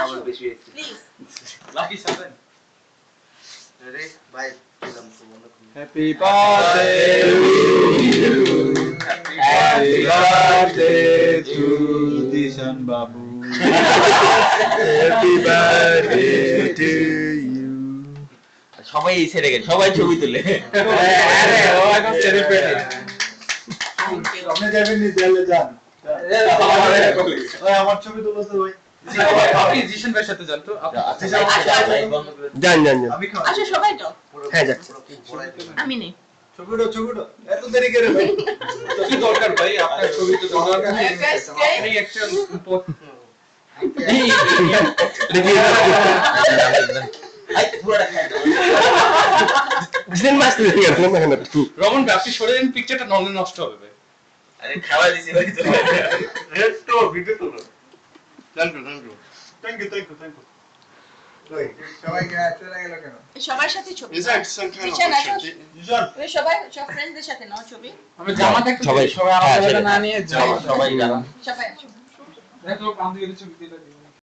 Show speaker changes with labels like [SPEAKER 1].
[SPEAKER 1] আমার বেশি হয়েছে
[SPEAKER 2] প্লিজ
[SPEAKER 1] লাকি 7 রে ভাই দিলাম তো মনে করি
[SPEAKER 3] happy birthday happy birthday to Dishan Babu happy birthday to you
[SPEAKER 1] সবাই ছেড়ে গেছে সবাই ছবি তুলে
[SPEAKER 3] আরে ও এখন সেলিব্রেট আপনি যাবেন নি দেলে যান ওই আমার ছবি তুলো তো ওই
[SPEAKER 4] আপনি জিশন ভাইয়ের সাথে যান তো
[SPEAKER 5] যান যান
[SPEAKER 3] আমি
[SPEAKER 2] আচ্ছা সবাই তো
[SPEAKER 5] হ্যাঁ যাচ্ছি
[SPEAKER 2] আমি নেই
[SPEAKER 3] ছবিটা এত দেরি করে ভাই
[SPEAKER 4] কি দরকার ভাই আপনার ছবি তো দরকার নেই এই একটা
[SPEAKER 5] দিন মাস দিন না
[SPEAKER 4] রমন আপনি সরে দেন পিকচারটা নষ্ট হবে ভাই
[SPEAKER 1] আরে খাওয়া দিছি ভাই তো
[SPEAKER 3] একটু ভিডিও তুলো থ্যাংক ইউ
[SPEAKER 2] সবার সাথে ছবি
[SPEAKER 6] Is that some kind of
[SPEAKER 2] Dishan, I
[SPEAKER 6] opportunity?
[SPEAKER 2] ওই সবাই সব ফ্রেন্ডদের সাথে নাও ছবি
[SPEAKER 4] আমি জামাতে একটু
[SPEAKER 5] সবাই
[SPEAKER 4] সবাই আলাদা আলাদা না নিয়ে যাই
[SPEAKER 1] সবাই জানা
[SPEAKER 2] সবাই
[SPEAKER 4] দেখো বান্ধবীদের ছবি দিলে